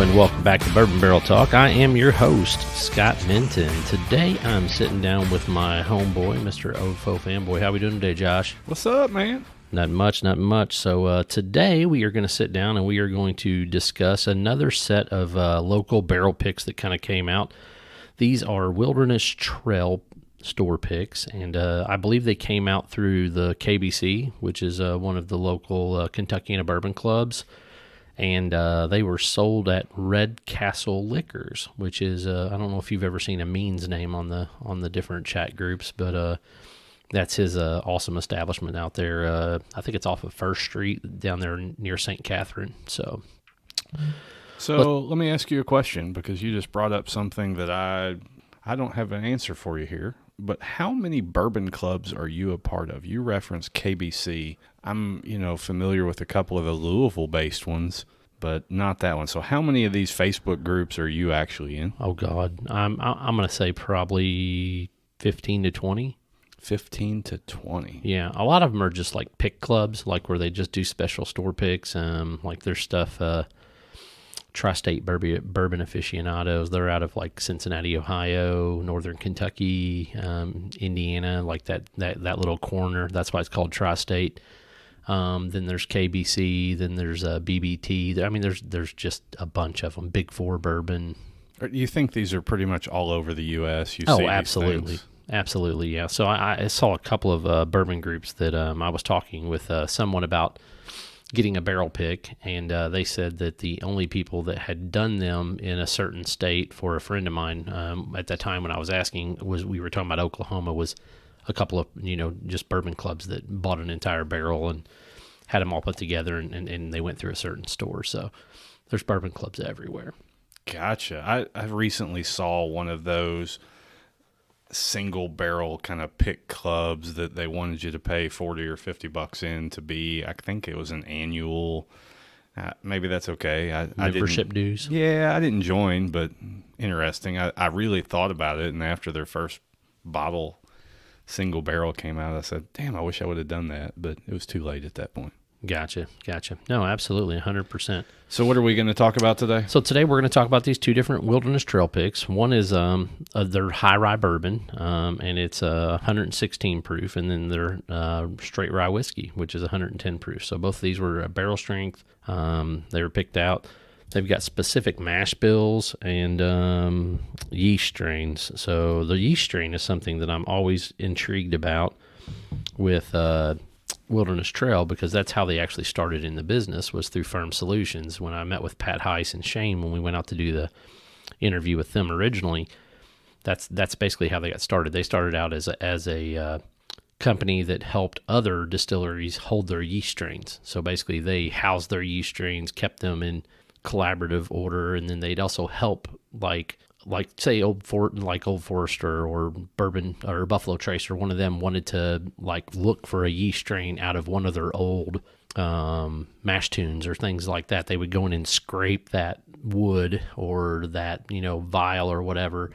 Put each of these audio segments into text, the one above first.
and welcome back to Bourbon Barrel Talk. I am your host, Scott Minton. Today, I'm sitting down with my homeboy, Mr. Ofo Fanboy. How we doing today, Josh? What's up, man? Not much. So today, we are going to sit down and we are going to discuss another set of local barrel picks that kind of came out. These are Wilderness Trail store picks, and I believe they came out through the KBC, which is one of the local Kentucky and bourbon clubs. And they were sold at Red Castle Liquors, which is I don't know if you've ever seen Amin's name on the different chat groups, but that's his awesome establishment out there. I think it's off of First Street down there near St. Catherine. So let me ask you a question, because you just brought up something that I don't have an answer for you here. But how many bourbon clubs are you a part of? You referenced KBC. I'm, familiar with a couple of the Louisville-based ones, but not that one. So how many of these Facebook groups are you actually in? Oh God, I'm going to say probably 15 to 20. 15 to 20. Yeah, a lot of them are just like pick clubs, like where they just do special store picks. Like their stuff. Tri-State Bourbon Aficionados. They're out of like Cincinnati, Ohio, Northern Kentucky, Indiana, like that little corner. That's why it's called Tri-State. Then there's KBC. Then there's BBT. I mean, there's just a bunch of them. Big Four Bourbon. You think these are pretty much all over the U.S.? Absolutely. Absolutely, yeah. So I saw a couple of bourbon groups that I was talking with someone about getting a barrel pick, and they said that the only people that had done them in a certain state for a friend of mine at that time when I was asking, we were talking about Oklahoma, was a couple of, just bourbon clubs that bought an entire barrel and had them all put together, and they went through a certain store. So there's bourbon clubs everywhere. Gotcha. I recently saw one of those single barrel kind of pick clubs that they wanted you to pay $40 or $50 in to be. I think it was an annual. Maybe that's okay. Membership dues. Yeah, I didn't join, but interesting. I really thought about it, and after their first bottle single barrel came out, I said, "Damn, I wish I would have done that," but it was too late at that point. Gotcha. No, absolutely, 100%. So what are we going to talk about today? So today we're going to talk about these two different Wilderness Trail picks. One is their high rye bourbon, and it's 116 proof, and then their straight rye whiskey, which is 110 proof. So both of these were barrel strength. They were picked out. They've got specific mash bills and yeast strains. So the yeast strain is something that I'm always intrigued about with Wilderness Trail, because that's how they actually started in the business, was through Firm Solutions. When I met with Pat Heiss and Shane, when we went out to do the interview with them originally, that's basically how they got started. They started out as a company that helped other distilleries hold their yeast strains. So basically they housed their yeast strains, kept them in collaborative order, and then they'd also help like say Old Forester or Bourbon or Buffalo Trace, or one of them wanted to like look for a yeast strain out of one of their old mash tunes or things like that. They would go in and scrape that wood or that vial or whatever,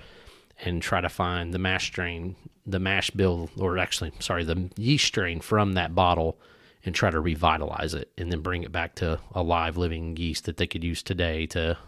and try to find the mash strain, the mash bill, or actually, sorry, the yeast strain from that bottle, and try to revitalize it and then bring it back to a live living yeast that they could use today to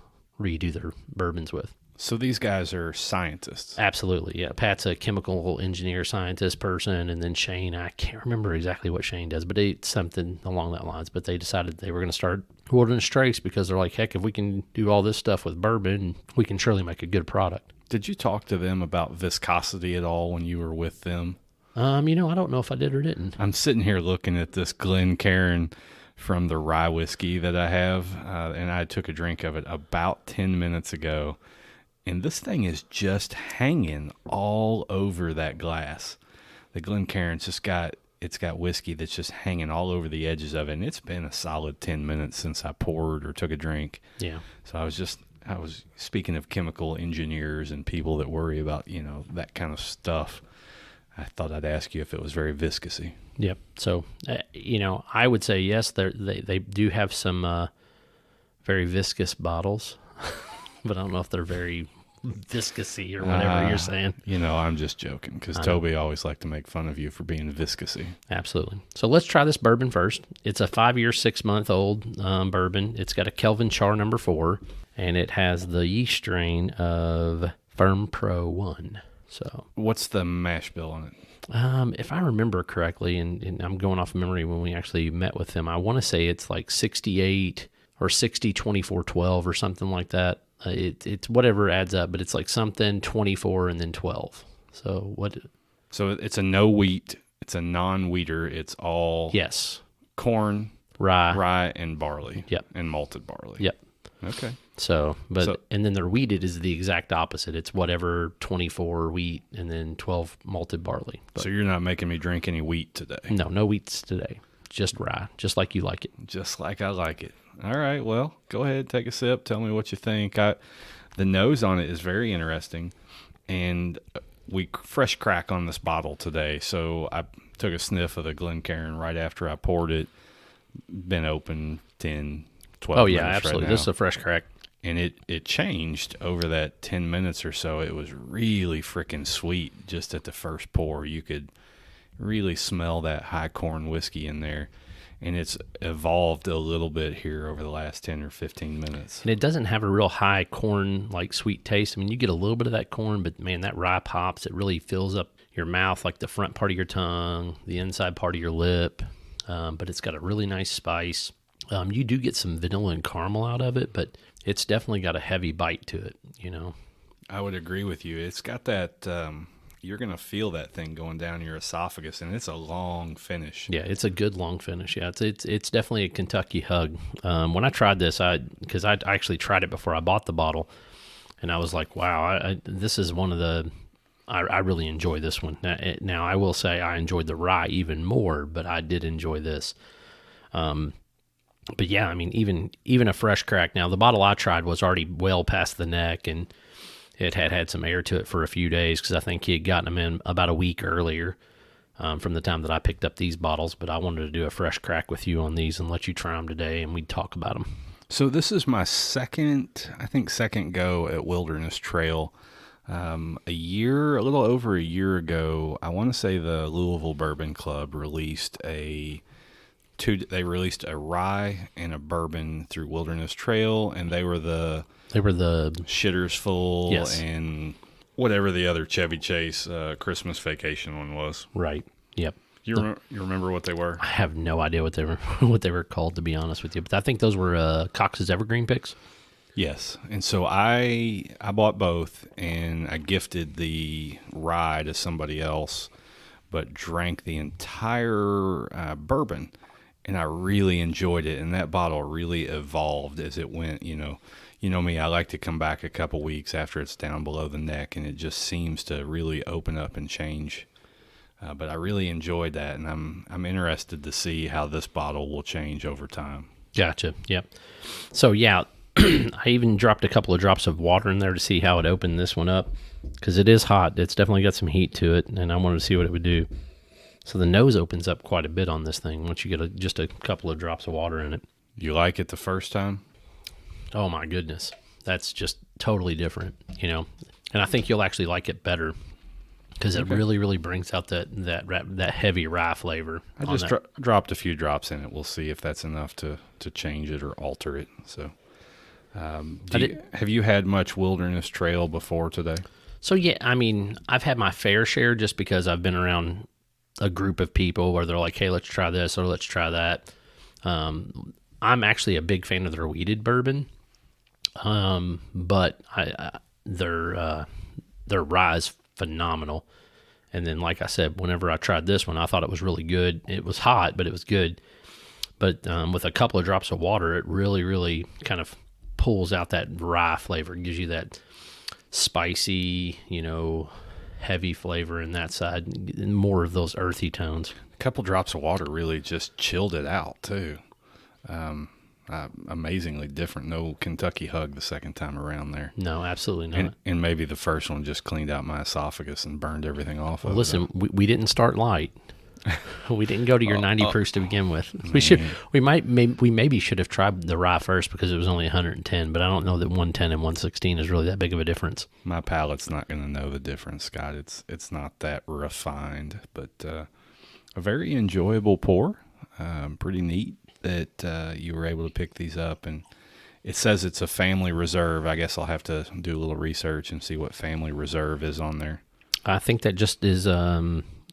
redo their bourbons with. So these guys are scientists. Absolutely, yeah. Pat's a chemical engineer, scientist person, and then Shane, I can't remember exactly what Shane does, but it's something along that lines. But they decided they were going to start Wilderness Trace because they're like, heck, if we can do all this stuff with bourbon, we can surely make a good product. Did you talk to them about viscosity at all when you were with them? I don't know if I did or didn't. I'm sitting here looking at this Glencairn from the rye whiskey that I have, and I took a drink of it about 10 minutes ago. And this thing is just hanging all over that glass. The Glencairn's it's got whiskey that's just hanging all over the edges of it. And it's been a solid 10 minutes since I poured or took a drink. Yeah. So I was speaking of chemical engineers and people that worry about, that kind of stuff. I thought I'd ask you if it was very viscousy. Yep. So, I would say yes, they do have some very viscous bottles. But I don't know if they're very viscousy or whatever you're saying. I'm just joking, because Toby always liked to make fun of you for being viscousy. Absolutely. So let's try this bourbon first. It's a 5-year, 6-month-old bourbon. It's got a Kelvin Char number 4, and it has the yeast strain of Firm Pro 1. So, what's the mash bill on it? if I remember correctly, and I'm going off memory when we actually met with them, I want to say it's like 68 or 60, 24, 12 or something like that. It's whatever adds up, but it's like something 24 and then 12. So what? So it's a no wheat. It's a non-wheater. It's all Yes, corn, rye, and barley. Yep. And malted barley. Yep. Okay. So, and then their wheated is the exact opposite. It's whatever 24 wheat and then 12 malted barley. But so you're not making me drink any wheat today? no wheats today. Just rye, just like you like it. Just like I like it. All right. Well, go ahead, take a sip. Tell me what you think. The nose on it is very interesting, and we fresh crack on this bottle today. So I took a sniff of the Glencairn right after I poured it. Been open 10, 12 Oh yeah, minutes absolutely. right now. This is a fresh crack. And it changed over that 10 minutes or so. It was really freaking sweet just at the first pour. You could really smell that high corn whiskey in there. And it's evolved a little bit here over the last 10 or 15 minutes. And it doesn't have a real high corn, like sweet taste. I mean, you get a little bit of that corn, but man, that rye pops. It really fills up your mouth, like the front part of your tongue, the inside part of your lip. But it's got a really nice spice. You do get some vanilla and caramel out of it, but it's definitely got a heavy bite to it, you know. I would agree with you. It's got that, you're going to feel that thing going down your esophagus, and it's a long finish. Yeah, it's a good long finish. Yeah, it's definitely a Kentucky hug. When I tried this, because I actually tried it before I bought the bottle, and I was like, wow, this is one of the, I really enjoy this one. Now, I will say I enjoyed the rye even more, but I did enjoy this. But yeah, I mean, even a fresh crack. Now, the bottle I tried was already well past the neck, and it had some air to it for a few days because I think he had gotten them in about a week earlier from the time that I picked up these bottles. But I wanted to do a fresh crack with you on these and let you try them today, and we'd talk about them. So this is my second go at Wilderness Trail. A little over a year ago, I want to say the Louisville Bourbon Club released a rye and a bourbon through Wilderness Trail, and they were the Shitters Full, yes, and whatever the other Chevy Chase Christmas Vacation one was. Right. Yep. You remember what they were? I have no idea what they were called, to be honest with you. But I think those were Cox's Evergreen picks. Yes, and so I bought both, and I gifted the rye to somebody else, but drank the entire bourbon. And I really enjoyed it, and that bottle really evolved as it went. You know me, I like to come back a couple weeks after it's down below the neck, and it just seems to really open up and change. But I really enjoyed that, and I'm interested to see how this bottle will change over time. Gotcha. Yep. So yeah, I even dropped a couple of drops of water in there to see how it opened this one up, because it is hot. It's definitely got some heat to it, and I wanted to see what it would do. So the nose opens up quite a bit on this thing once you get just a couple of drops of water in it. You like it the first time? Oh my goodness, that's just totally different, you know. And I think you'll actually like it better because it really, really brings out that heavy rye flavor. I just dropped a few drops in it. We'll see if that's enough to change it or alter it. So, have you had much Wilderness Trail before today? So yeah, I mean, I've had my fair share just because I've been around a group of people where they're like, hey, let's try this or let's try that. I'm actually a big fan of their wheated bourbon. But their rye is phenomenal. And then, like I said, whenever I tried this one, I thought it was really good. It was hot, but it was good. But with a couple of drops of water, it really, really kind of pulls out that rye flavor. It gives you that spicy, heavy flavor in that side, and more of those earthy tones. A couple drops of water really just chilled it out too. Amazingly different. No Kentucky hug the second time around there. No, absolutely not. And maybe the first one just cleaned out my esophagus and burned everything off. Well, listen, we didn't start light. We didn't go to your 90 proofs to begin with. We maybe should have tried the rye first because it was only 110, but I don't know that 110 and 116 is really that big of a difference. My palate's not going to know the difference, Scott. It's not that refined, but a very enjoyable pour. Pretty neat that you were able to pick these up, and It says it's a family reserve. I guess I'll have to do a little research and see what family reserve is on there. I think that just is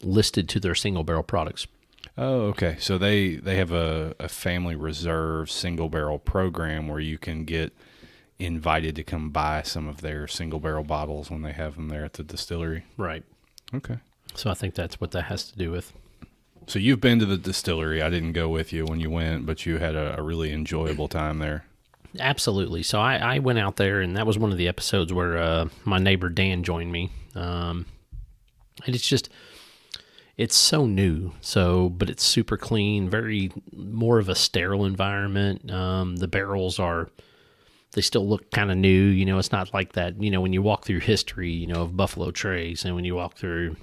listed to their single barrel products. Oh, okay. So they have a family reserve single barrel program where you can get invited to come buy some of their single barrel bottles when they have them there at the distillery. Right. Okay. So I think that's what that has to do with. So you've been to the distillery. I didn't go with you when you went, but you had a really enjoyable time there. Absolutely. So I went out there, and that was one of the episodes where my neighbor Dan joined me. And it's so new. But it's super clean, very more of a sterile environment. The barrels they still look kind of new. It's not like that, when you walk through history, of Buffalo Trace, and when you walk through,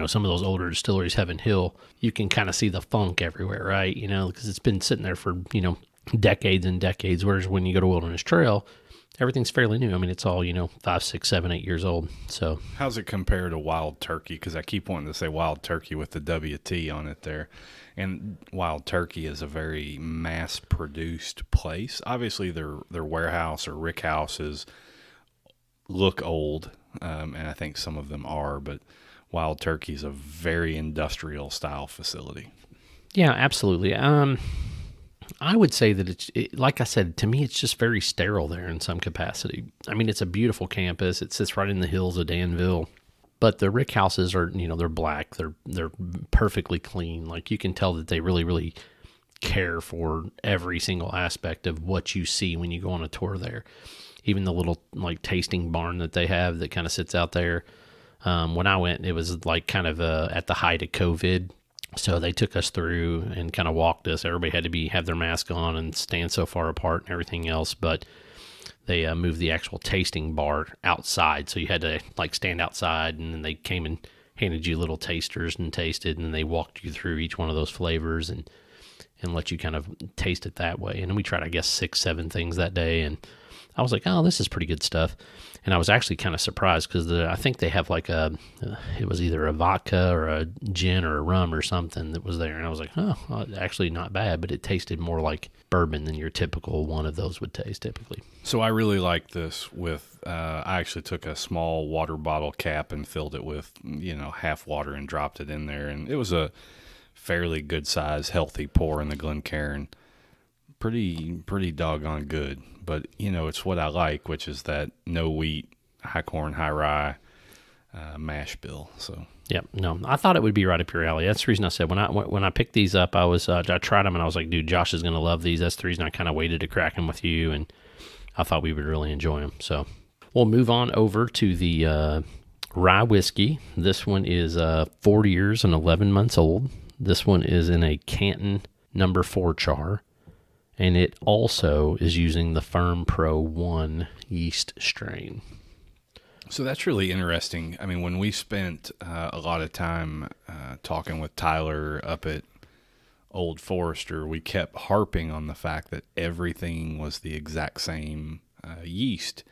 some of those older distilleries, Heaven Hill, you can kind of see the funk everywhere, right? Because it's been sitting there for, decades and decades. Whereas when you go to Wilderness Trail, everything's fairly new. I mean, it's all, 5, 6, 7, 8 years old. So how's it compare to Wild Turkey? Because I keep wanting to say Wild Turkey with the WT on it there. And Wild Turkey is a very mass-produced place. Obviously, their warehouse or rick houses look old, and I think some of them are, but Wild Turkey is a very industrial-style facility. Yeah, absolutely. I would say that like I said, to me, it's just very sterile there in some capacity. I mean, it's a beautiful campus. It sits right in the hills of Danville, but the rick houses are, they're black. They're perfectly clean. Like, you can tell that they really, really care for every single aspect of what you see when you go on a tour there. Even the little like tasting barn that they have that kind of sits out there. When I went, it was like kind of at the height of COVID. So they took us through and kind of walked us. Everybody had to have their mask on and stand so far apart and everything else. But they moved the actual tasting bar outside. So you had to like stand outside, and then they came and handed you little tasters and tasted, and then they walked you through each one of those flavors and let you kind of taste it that way. And we tried, I guess, 6, 7 things that day. And I was like, oh, this is pretty good stuff. And I was actually kind of surprised because I think they have like it was either a vodka or a gin or a rum or something that was there. And I was like, oh, well, actually not bad, but it tasted more like bourbon than your typical one of those would taste typically. So I really like this with, I actually took a small water bottle cap and filled it with, half water and dropped it in there. And it was a fairly good size, healthy pour in the Glencairn. Pretty doggone good. But, it's what I like, which is that no wheat, high corn, high rye mash bill. So, yeah, no, I thought it would be right up your alley. That's the reason I said when I picked these up, I tried them and I was like, dude, Josh is going to love these. That's the reason I kind of waited to crack them with you, and I thought we would really enjoy them. So we'll move on over to the rye whiskey. This one is 4 years and 11 months old. This one is in a Canton No. 4 char. And it also is using the Firm Pro 1 yeast strain. So that's really interesting. I mean, when we spent a lot of time talking with Tyler up at Old Forester, we kept harping on the fact that everything was the exact same yeast.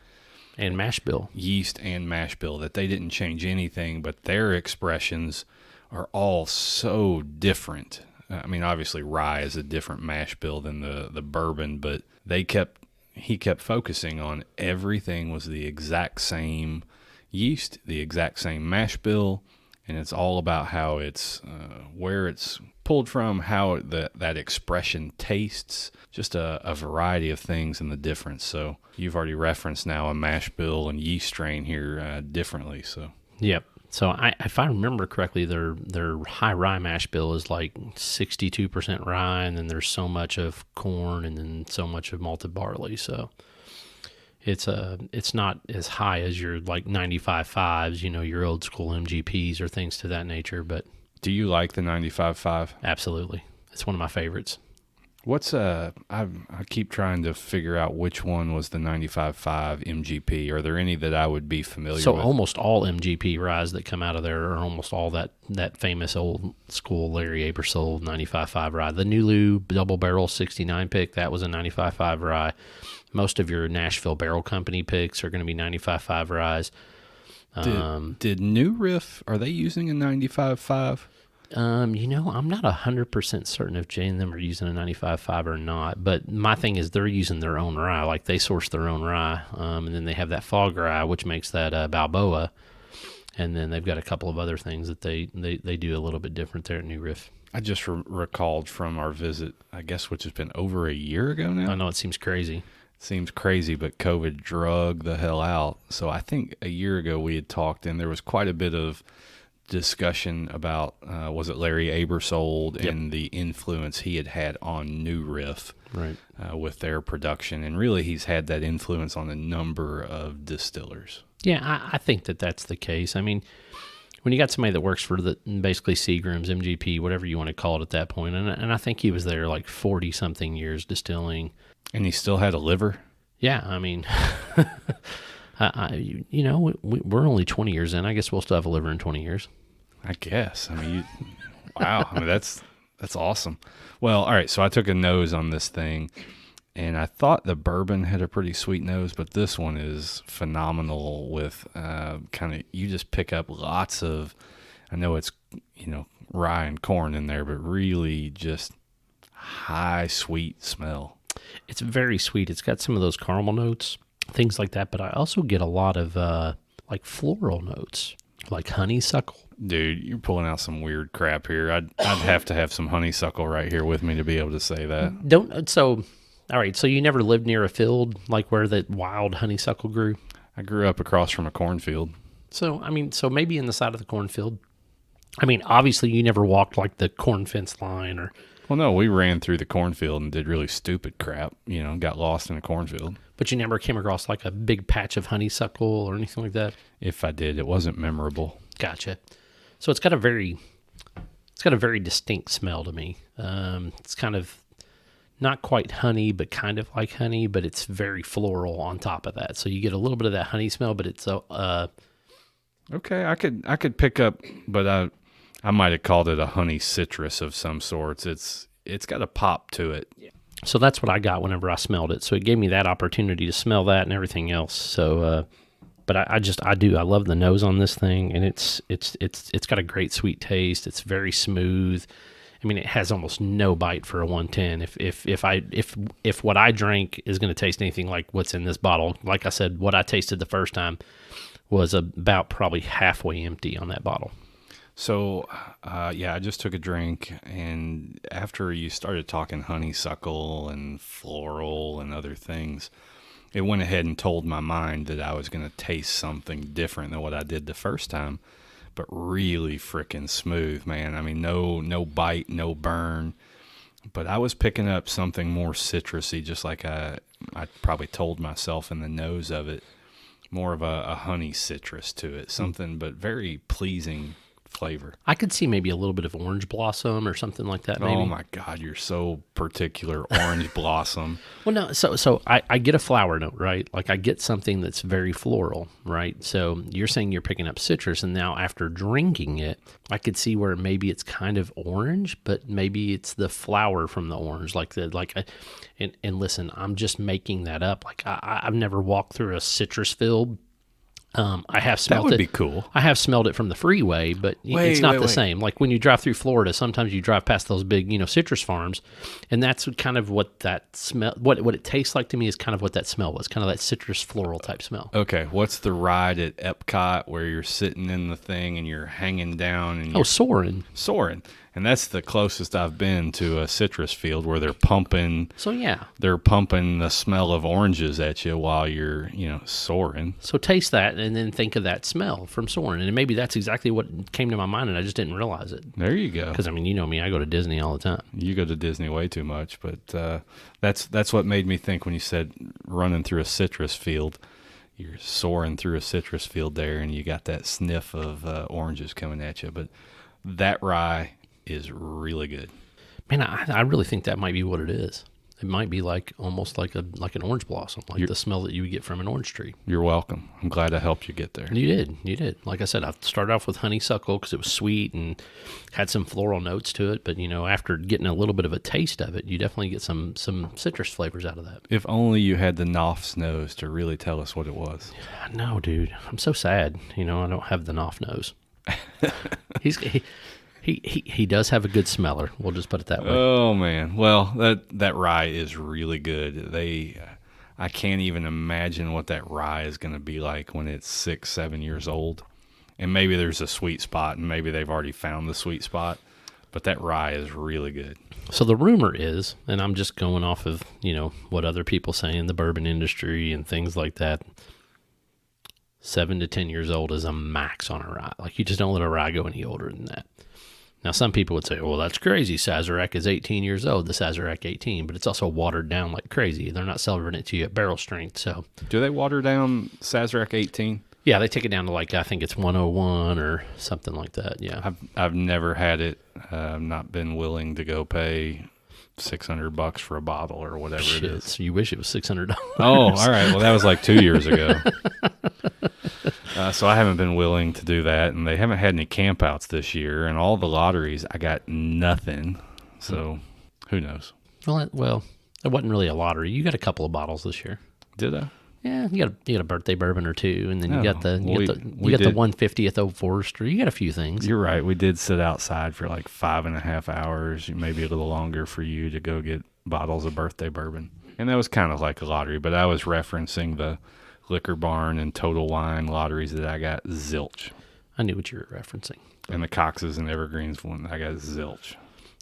And mash bill. Yeast and mash bill, that they didn't change anything, but their expressions are all so different. I mean, obviously rye is a different mash bill than the bourbon, but he kept focusing on everything was the exact same yeast, the exact same mash bill, and it's all about how it's where it's pulled from, how that expression tastes, just a variety of things and the difference. So you've already referenced now a mash bill and yeast strain here differently. So yep. So if I remember correctly, their high rye mash bill is like 62% rye, and then there's so much of corn, and then so much of malted barley. So it's not as high as your like 95.5s, your old school MGPs or things to that nature. But do you like the 95.5? Absolutely, it's one of my favorites. What's I keep trying to figure out which one was the 95.5 MGP. Are there any that I would be familiar with? So almost all MGP ryes that come out of there are almost all that famous old school Larry Abersole 95.5 rye. The Nulu Double Barrel 69 pick, that was a 95.5 rye. Most of your Nashville Barrel Company picks are going to be 95.5 ryes. Did New Riff, are they using a 95.5? I'm not 100% certain if Jay and them are using a 95.5 or not, but my thing is they're using their own rye. Like they source their own rye, and then they have that fog rye, which makes that Balboa, and then they've got a couple of other things that they do a little bit different there at New Riff. I just recalled from our visit, I guess, which has been over a year ago now. I know it seems crazy. Seems crazy, but COVID drug the hell out. So I think a year ago we had talked, and there was quite a bit of discussion about, was it Larry Abersold and the influence he had on New Riff right. with their production. And really he's had that influence on a number of distillers. Yeah, I think that's the case. I mean, when you got somebody that works for basically Seagram's, MGP, whatever you want to call it at that point, and I think he was there like 40-something years distilling. And he still had a liver? Yeah, I mean, we're only 20 years in. I guess we'll still have a liver in 20 years. I guess. I mean, wow. I mean, that's awesome. Well, all right, so I took a nose on this thing, and I thought the bourbon had a pretty sweet nose, but this one is phenomenal with kind of, you just pick up lots of, I know it's, rye and corn in there, but really just high sweet smell. It's very sweet. It's got some of those caramel notes, things like that, but I also get a lot of like floral notes, like honeysuckle. Dude, you're pulling out some weird crap here. I'd have to have some honeysuckle right here with me to be able to say that. All right, so you never lived near a field like where that wild honeysuckle grew? I grew up across from a cornfield. So maybe in the side of the cornfield. I mean, obviously you never walked like the corn fence line or... Well, no, we ran through the cornfield and did really stupid crap, got lost in a cornfield. But you never came across like a big patch of honeysuckle or anything like that? If I did, it wasn't memorable. Gotcha. So it's got a very distinct smell to me. It's kind of not quite honey, but kind of like honey, but it's very floral on top of that. So you get a little bit of that honey smell, but it's okay, I could pick up, but I might have called it a honey citrus of some sorts. It's got a pop to it. Yeah. So that's what I got whenever I smelled it. So it gave me that opportunity to smell that and everything else. So, but I love the nose on this thing, and it's got a great sweet taste. It's very smooth. I mean, it has almost no bite for a 110. If what I drank is going to taste anything like what's in this bottle, like I said, what I tasted the first time was about probably halfway empty on that bottle. So, I just took a drink, and after you started talking honeysuckle and floral and other things, it went ahead and told my mind that I was going to taste something different than what I did the first time, but really freaking smooth, man. I mean, no bite, no burn, but I was picking up something more citrusy, just like I probably told myself in the nose of it, more of a honey citrus to it, something, but very pleasing flavor. I could see maybe a little bit of orange blossom or something like that. Maybe. Oh my God, you're so particular. Orange blossom. Well, no, so I get a flower note, right? Like I get something that's very floral, right? So you're saying you're picking up citrus, and now after drinking it, I could see where maybe it's kind of orange, but maybe it's the flower from the orange, and listen, I'm just making that up. Like I've never walked through a citrus field. I have smelled it. That would be cool. I have smelled it from the freeway, but it's not the same. Like when you drive through Florida, sometimes you drive past those big, citrus farms, and that's kind of what that smell, what it tastes like to me is kind of what that smell was, kind of that citrus floral type smell. Okay, what's the ride at Epcot where you're sitting in the thing and you're hanging down and you're Soarin'. And that's the closest I've been to a citrus field where they're pumping. So yeah, they're pumping the smell of oranges at you while you're, soaring. So taste that and then think of that smell from soaring, and maybe that's exactly what came to my mind, and I just didn't realize it. There you go. Because you know me, I go to Disney all the time. You go to Disney way too much, but that's what made me think when you said running through a citrus field. You're soaring through a citrus field there, and you got that sniff of oranges coming at you. But that rye is really good. Man, I really think that might be what it is. It might be almost like an orange blossom, the smell that you would get from an orange tree. You're welcome. I'm glad I helped you get there. You did. Like I said, I started off with honeysuckle because it was sweet and had some floral notes to it. But, after getting a little bit of a taste of it, you definitely get some citrus flavors out of that. If only you had the Knopf's nose to really tell us what it was. No, dude. I'm so sad. I don't have the Knopf nose. He does have a good smeller. We'll just put it that way. Oh man, well that rye is really good. I can't even imagine what that rye is going to be like when it's 6-7 years old. And maybe there's a sweet spot, and maybe they've already found the sweet spot. But that rye is really good. So the rumor is, and I'm just going off of, what other people say in the bourbon industry and things like that, 7 to 10 years old is a max on a rye. Like, you just don't let a rye go any older than that. Now, some people would say, well, that's crazy. Sazerac is 18 years old, the Sazerac 18, but it's also watered down like crazy. They're not serving it to you at barrel strength. So, do they water down Sazerac 18? Yeah, they take it down to I think it's 101 or something like that. Yeah. I've never had it. I've not been willing to go pay $600 for a bottle or whatever it is. So you wish it was $600. Oh, all right. Well, that was like 2 years ago. So I haven't been willing to do that, and they haven't had any campouts this year. And all the lotteries, I got nothing. So who knows? Well, it wasn't really a lottery. You got a couple of bottles this year. Did I? Yeah, you got a birthday bourbon or two, and then you got the 150th Old Forester. You got a few things. You're right. We did sit outside for like 5.5 hours, maybe a little longer for you to go get bottles of birthday bourbon, and that was kind of like a lottery. But I was referencing the Liquor Barn and Total Wine lotteries that I got zilch. I knew what you were referencing. And the Cox's and Evergreens one, I got zilch.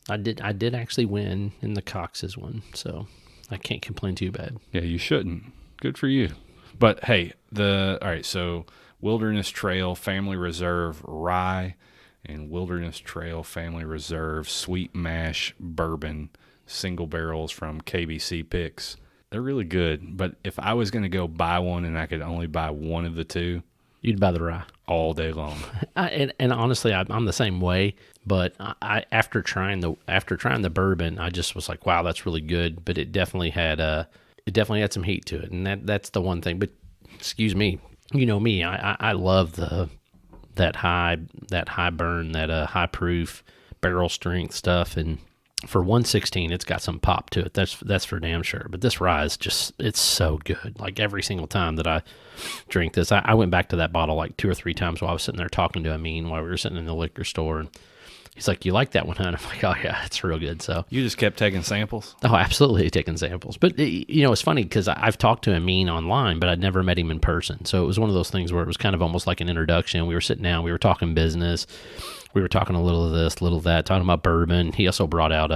I did actually win in the Cox's one, so I can't complain too bad. Yeah, you shouldn't. Good for you. But hey, all right, so Wilderness Trail Family Reserve Rye and Wilderness Trail Family Reserve Sweet Mash Bourbon single barrels from KBC Picks. They're really good, but if I was going to go buy one and I could only buy one of the two, you'd buy the rye all day long. And honestly, I'm the same way. But after trying the bourbon, I just was like, wow, that's really good. But it definitely had some heat to it, and that's the one thing. But excuse me, you know me, I love that high burn, that high proof barrel strength stuff, and for 116, it's got some pop to it. That's for damn sure. But this rye is it's so good. Like every single time that I drink this, I went back to that bottle like 2 or 3 times while I was sitting there talking to Amin while we were sitting in the liquor store, and he's like, "You like that one, huh?" I'm like, "Oh yeah, it's real good." So you just kept taking samples? Oh, absolutely taking samples. But it's funny because I've talked to Amin online, but I'd never met him in person. So it was one of those things where it was kind of almost like an introduction. We were sitting down, we were talking business, we were talking a little of this, a little of that, talking about bourbon. He also brought out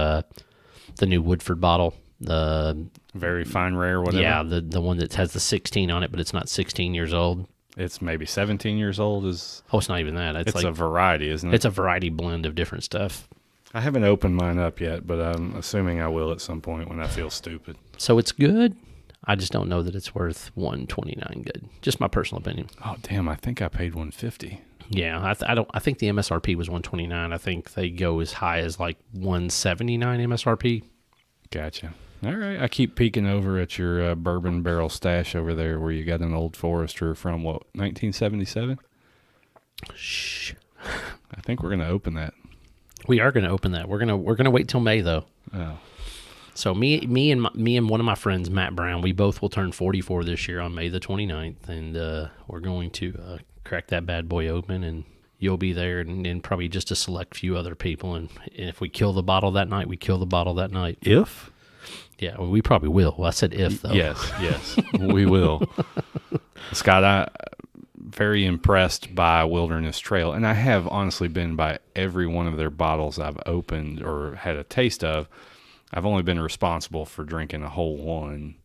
the new Woodford bottle, the very fine rare, whatever. Yeah, the one that has the 16 on it, but it's not 16 years old. It's maybe 17 years old. Oh, it's not even that. It's like a variety, isn't it? It's a variety blend of different stuff. I haven't opened mine up yet, but I'm assuming I will at some point when I feel stupid. So it's good. I just don't know that it's worth $129 good. Just my personal opinion. Oh, damn. I think I paid $150. Yeah, I think the MSRP was $129. I think they go as high as like $179 MSRP. Gotcha. All right. I keep peeking over at your bourbon barrel stash over there where you got an Old Forester from, 1977? Shh. I think we're going to open that. We are going to open that. We're gonna wait till May, though. Oh. So me and one of my friends, Matt Brown, we both will turn 44 this year on May the 29th, and we're going to crack that bad boy open, and you'll be there, and probably just a select few other people. And if we kill the bottle that night, we kill the bottle that night. If? Yeah, well, we probably will. Well, I said if, though. Yes, we will. Scott, I'm very impressed by Wilderness Trail, and I have honestly been by every one of their bottles I've opened or had a taste of. I've only been responsible for drinking a whole one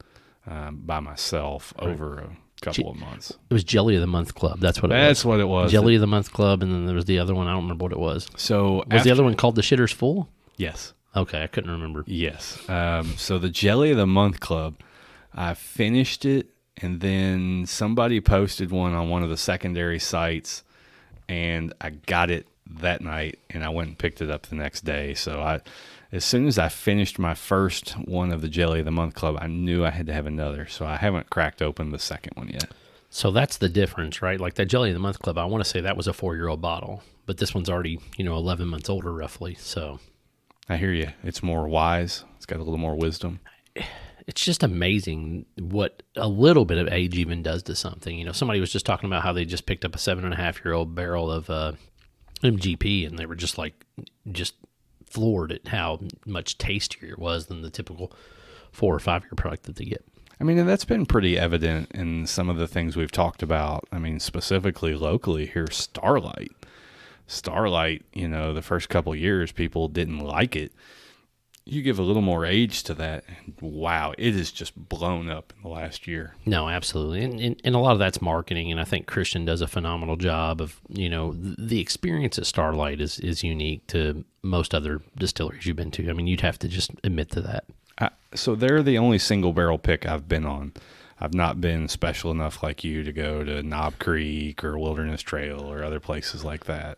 by myself over a couple of months. It was Jelly of the Month Club. That's what it was. Jelly of the Month Club, and then there was the other one. I don't remember what it was. So was the other one called the Shitter's Full? Yes. Okay, I couldn't remember. Yes. So the Jelly of the Month Club, I finished it, and then somebody posted one on one of the secondary sites, and I got it that night, and I went and picked it up the next day. So as soon as I finished my first one of the Jelly of the Month Club, I knew I had to have another. So I haven't cracked open the second one yet. So that's the difference, right? Like that Jelly of the Month Club, I want to say that was a 4-year-old bottle, but this one's already, 11 months older roughly. So I hear you. It's more wise. It's got a little more wisdom. It's just amazing what a little bit of age even does to something. Somebody was just talking about how they just picked up a 7.5-year-old barrel of MGP, and they were just floored at how much tastier it was than the typical 4 or 5 year product that they get. I mean, and that's been pretty evident in some of the things we've talked about. I mean, specifically locally here, Starlight. Starlight, the first couple of years, people didn't like it. You give a little more age to that, and wow, it has just blown up in the last year. No, absolutely. And a lot of that's marketing, and I think Christian does a phenomenal job of, the experience at Starlight is unique to most other distilleries you've been to. I mean, you'd have to just admit to that. So they're the only single barrel pick I've been on. I've not been special enough like you to go to Knob Creek or Wilderness Trail or other places like that.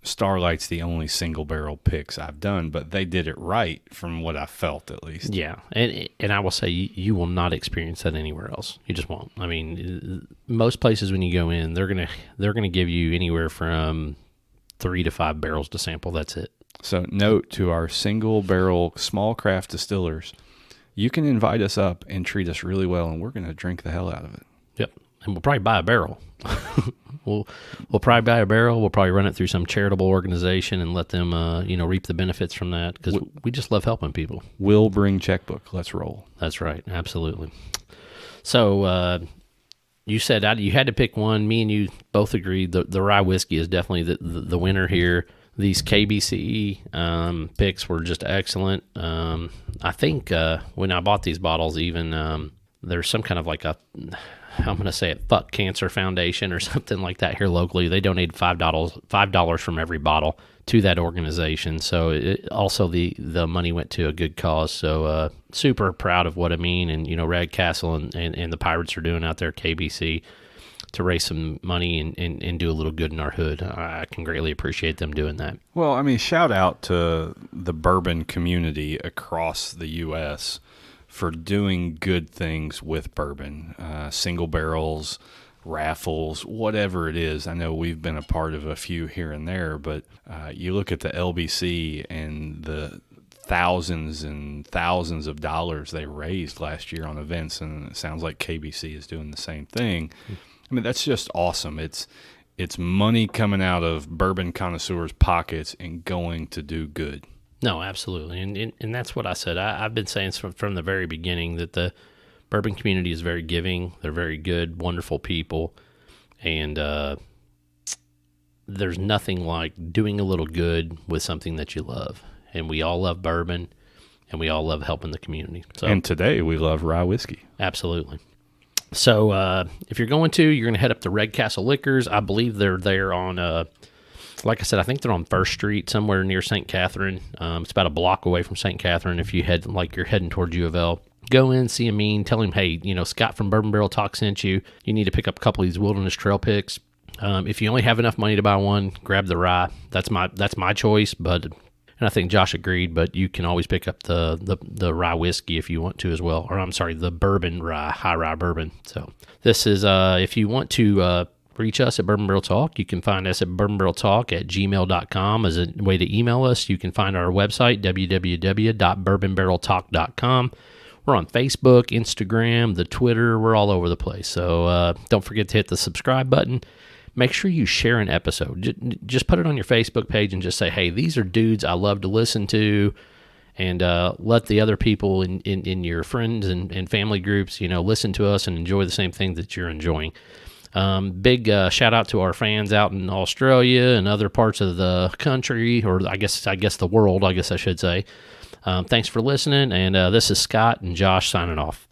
Starlight's the only single barrel picks I've done, but they did it right from what I felt, at least. Yeah, and I will say you will not experience that anywhere else. You just won't. I mean, most places when you go in, they're gonna give you anywhere from 3 to 5 barrels to sample. That's it. So note to our single barrel small craft distillers, you can invite us up and treat us really well, and we're going to drink the hell out of it. Yep, and we'll probably buy a barrel. We'll probably buy a barrel. We'll probably run it through some charitable organization and let them, reap the benefits from that, because we just love helping people. We'll bring checkbook. Let's roll. That's right. Absolutely. So you said you had to pick one. Me and you both agreed the rye whiskey is definitely the winner here. These KBC picks were just excellent. I think when I bought these bottles, even there's some kind of like I'm going to say it, Fuck Cancer Foundation or something like that here locally. They donated $5 from every bottle to that organization. So also the money went to a good cause. So super proud of what I mean. And, Rad Castle and the Pirates are doing out there, KBC, to raise some money and do a little good in our hood. I can greatly appreciate them doing that. Well, I mean, shout out to the bourbon community across the U.S. for doing good things with bourbon, single barrels, raffles, whatever it is. I know we've been a part of a few here and there, but you look at the LBC and the thousands and thousands of dollars they raised last year on events, and it sounds like KBC is doing the same thing. I mean, that's just awesome. It's money coming out of bourbon connoisseurs' pockets and going to do good. No, absolutely. And that's what I said. I've been saying from the very beginning that the bourbon community is very giving. They're very good, wonderful people. And there's nothing like doing a little good with something that you love. And we all love bourbon, and we all love helping the community. So, and today we love rye whiskey. Absolutely. So if you're going to head up to Red Castle Liquors. I believe they're there on, like I said, I think they're on First Street somewhere near St. Catherine. It's about a block away from St. Catherine. If you you're heading towards U of L, go in, see Amin, tell him, hey, Scott from Bourbon Barrel Talk sent you. You need to pick up a couple of these Wilderness Trail picks. If you only have enough money to buy one, grab the rye. That's my choice, and I think Josh agreed, but you can always pick up the rye whiskey if you want to as well. Or I'm sorry, the bourbon rye, high rye bourbon. So this is, if you want to reach us at Bourbon Barrel Talk, you can find us at bourbonbarreltalk@gmail.com as a way to email us. You can find our website, www.bourbonbarreltalk.com. We're on Facebook, Instagram, the Twitter. We're all over the place. So don't forget to hit the subscribe button. Make sure you share an episode. Just put it on your Facebook page and just say, hey, these are dudes I love to listen to, and let the other people in your friends and family groups, listen to us and enjoy the same thing that you're enjoying. Big shout out to our fans out in Australia and other parts of the country, or I guess the world, I should say. Thanks for listening, and this is Scott and Josh signing off.